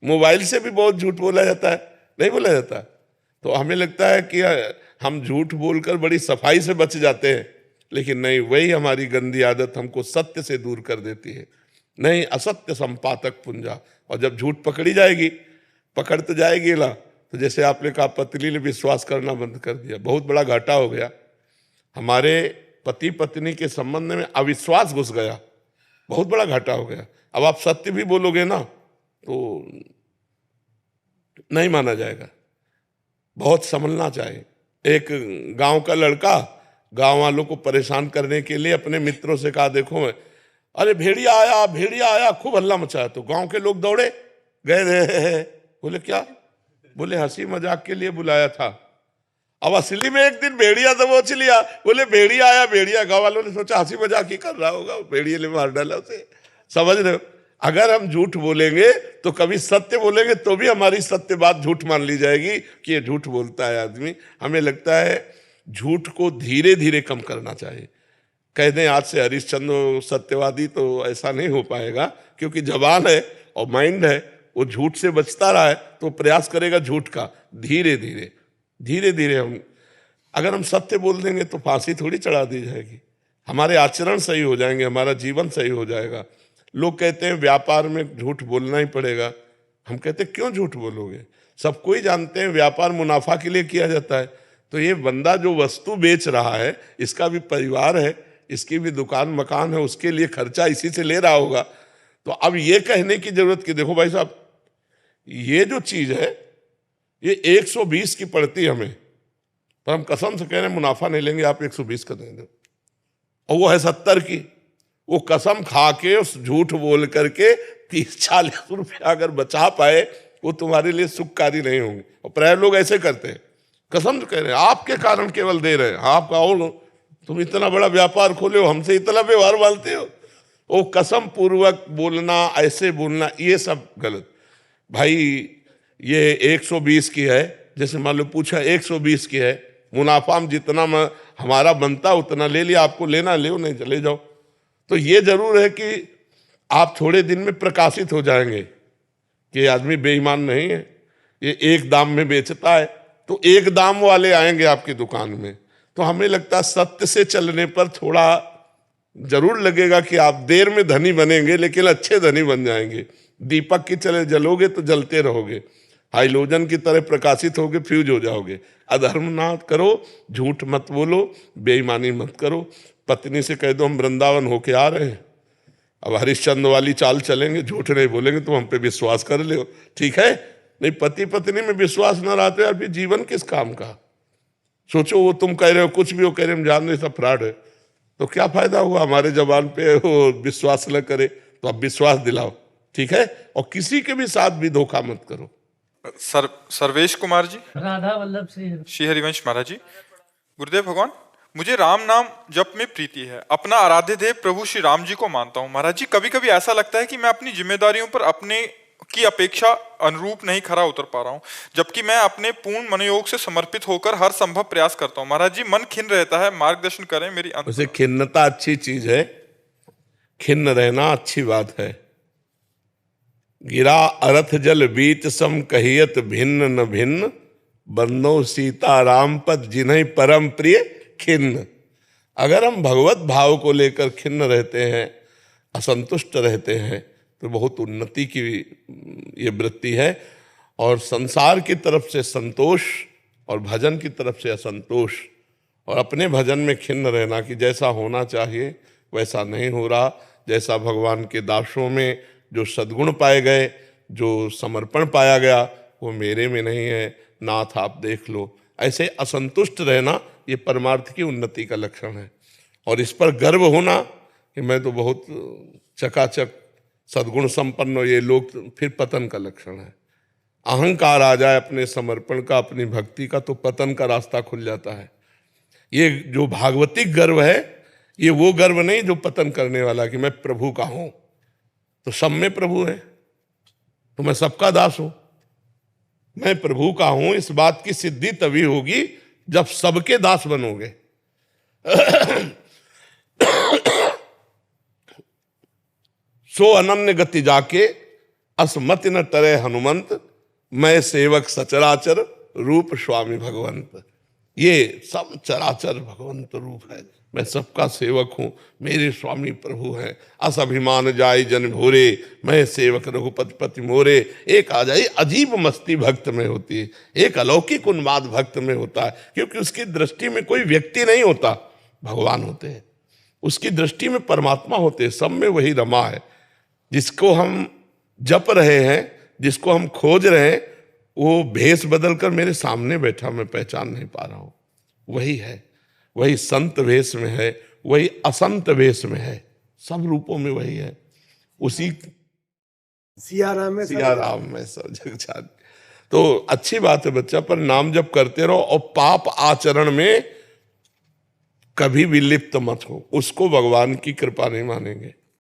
Mobile से भी बहुत झूठ बोला जाता है, नहीं बोला जाता। तो हमें लगता है कि हम झूठ बोलकर बड़ी सफाई से बच जाते हैं, लेकिन नहीं, वही हमारी गंदी आदत हमको सत्य से दूर कर देती है। नहीं, असत्य संपातक पुंजा। और जब झूठ पकड़ी जाएगी, पकड़ तो जाएगी ना, तो जैसे आपने कहा पत्नी ने विश्वास करना बंद कर दिया, बहुत बड़ा घाटा हो गया। हमारे पति पत्नी के संबंध में अविश्वास घुस गया, बहुत बड़ा घाटा हो गया। अब आप सत्य भी बोलोगे ना तो नहीं माना जाएगा, बहुत संभलना चाहिए। एक गांव का लड़का गांव वालों को परेशान करने के लिए अपने मित्रों से कहा, देखो अरे भेड़िया आया, भेड़िया आया, खूब हल्ला मचाया। तो गांव के लोग दौड़े गए रहे। बोले क्या? बोले हंसी मजाक के लिए बुलाया था। अब असली में एक दिन भेड़िया दबोच लिया। बोले भेड़िया आया, भेड़िया। गांव वालों ने सोचा हंसी मजाक ही कर रहा होगा, भेड़िए ने मार डाला उसे। समझ रहे हो? अगर हम झूठ बोलेंगे तो कभी सत्य बोलेंगे तो भी हमारी सत्य बात झूठ मान ली जाएगी कि ये झूठ बोलता है आदमी। हमें लगता है झूठ को धीरे धीरे कम करना चाहिए। कह दें आज से हरिश्चंद्र सत्यवादी, तो ऐसा नहीं हो पाएगा, क्योंकि जबान है और माइंड है, वो झूठ से बचता रहा है तो प्रयास करेगा झूठ का। धीरे धीरे धीरे धीरे अगर हम सत्य बोल देंगे तो फांसी थोड़ी चढ़ा दी जाएगी। हमारे आचरण सही हो जाएंगे, हमारा जीवन सही हो जाएगा। लोग कहते हैं व्यापार में झूठ बोलना ही पड़ेगा। हम कहते हैं क्यों झूठ बोलोगे? सब कोई जानते हैं व्यापार मुनाफा के लिए किया जाता है। तो ये बंदा जो वस्तु बेच रहा है, इसका भी परिवार है, इसकी भी दुकान मकान है, उसके लिए खर्चा इसी से ले रहा होगा। तो अब ये कहने की जरूरत कि देखो भाई साहब, ये जो चीज है ये 120 की पड़ती है हमें, पर हम कसम से कह रहे हैं मुनाफा नहीं लेंगे, आप 120 का दे दो। और वो है 70 की। वो कसम खा के, उस झूठ बोल करके 30-40 रुपया अगर बचा पाए, वो तुम्हारे लिए सुखकारी नहीं होंगे। और प्राय लोग ऐसे करते हैं, कसम से कह रहे हैं आपके कारण केवल दे रहे हैं, आप आओ, तुम इतना बड़ा व्यापार खोले हो, हमसे इतना व्यवहार मानते हो। वो कसम पूर्वक बोलना, ऐसे बोलना, ये सब गलत। भाई ये 120 की है, जैसे मान लो पूछा 120 की है, मुनाफा हम जितना हमारा बनता उतना ले लिया, आपको लेना ले, नहीं चले जाओ। तो ये जरूर है कि आप थोड़े दिन में प्रकाशित हो जाएंगे कि आदमी बेईमान नहीं है, ये एक दाम में बेचता है। तो एक दाम वाले आएंगे आपकी दुकान में। तो हमें लगता है सत्य से चलने पर थोड़ा जरूर लगेगा कि आप देर में धनी बनेंगे, लेकिन अच्छे धनी बन जाएंगे। दीपक की चले जलोगे तो जलते रहोगे, हाइलोजन की तरह प्रकाशित होगे, फ्यूज हो जाओगे। अधर्म ना करो, झूठ मत बोलो, बेईमानी मत करो। पत्नी से कह दो हम वृंदावन होके आ रहे हैं, अब हरिश्चंद्र वाली चाल चलेंगे, झूठ नहीं बोलेंगे, तुम हम पे विश्वास कर ले, ठीक है? नहीं, पति पत्नी में विश्वास न रहते यार, फिर जीवन किस काम का? सोचो, वो तुम कह रहे हो कुछ भी, वो कह रहे हम जान रहे सब फ्रॉड है, तो क्या फायदा हुआ? हमारे जबान पे वो विश्वास न करे तो अब विश्वास दिलाओ, ठीक है? और किसी के भी साथ भी धोखा मत करो। सर्वेश कुमार जी, राधा वल्लभ श्री हरिवंश महाराज जी। गुरुदेव भगवान, मुझे राम नाम जप में प्रीति है, अपना आराध्य देव प्रभु श्री राम जी को मानता हूँ। महाराज जी, कभी कभी ऐसा लगता है कि मैं अपनी जिम्मेदारियों पर अपने की अपेक्षा अनुरूप नहीं खरा उतर पा रहा हूँ, जबकि मैं अपने पूर्ण मनोयोग से समर्पित होकर हर संभव प्रयास करता हूँ। महाराज जी, मन खिन्न रहता है, मार्गदर्शन करें मेरी। वैसे खिन्नता अच्छी चीज है, खिन्न रहना अच्छी बात है। गिरा अरथ जल बीत सम कहियत भिन्न न भिन्न, बंदो सीता राम पद जिन्हें परम प्रिय खिन्न। अगर हम भगवत भाव को लेकर खिन्न रहते हैं, असंतुष्ट रहते हैं, तो बहुत उन्नति की ये वृत्ति है। और संसार की तरफ से संतोष और भजन की तरफ से असंतोष, और अपने भजन में खिन्न रहना कि जैसा होना चाहिए वैसा नहीं हो रहा, जैसा भगवान के दासों में जो सद्गुण पाए गए, जो समर्पण पाया गया, वो मेरे में नहीं है, नाथ आप देख लो। ऐसे असंतुष्ट रहना ये परमार्थ की उन्नति का लक्षण है। और इस पर गर्व होना कि मैं तो बहुत चकाचक सद्गुण संपन्न हो, ये लोग, फिर पतन का लक्षण है। अहंकार आ जाए अपने समर्पण का, अपनी भक्ति का, तो पतन का रास्ता खुल जाता है। ये जो भागवतिक गर्व है, ये वो गर्व नहीं जो पतन करने वाला, कि मैं प्रभु का हूं तो सब में प्रभु है, तो मैं सबका दास हूं। मैं प्रभु का हूं, इस बात की सिद्धि तभी होगी जब सबके दास बनोगे। सो अनन्य गति जाके असमति न टरे हनुमंत, मैं सेवक सचराचर, रूप स्वामी भगवंत। ये सब चराचर भगवंत रूप है, मैं सबका सेवक हूँ, मेरे स्वामी प्रभु हैं। अस अभिमान जाय जन भोरे, मैं सेवक रघुपति पति मोरे। एक आ जाए अजीब मस्ती भक्त में होती है, एक अलौकिक उन्माद भक्त में होता है, क्योंकि उसकी दृष्टि में कोई व्यक्ति नहीं होता, भगवान होते हैं। उसकी दृष्टि में परमात्मा होते हैं, सब में वही रमा है। जिसको हम जप रहे हैं, जिसको हम खोज रहे हैं, वो भेष बदलकर मेरे सामने बैठा, मैं पहचान नहीं पा रहा हूँ। वही है, वही संत वेश में है, वही असंत वेश में है, सब रूपों में वही है। उसी सिया राम में सब जग जान। तो अच्छी बात है बच्चा, पर नाम जप करते रहो और पाप आचरण में कभी भी लिप्त मत हो, उसको भगवान की कृपा नहीं मानेंगे।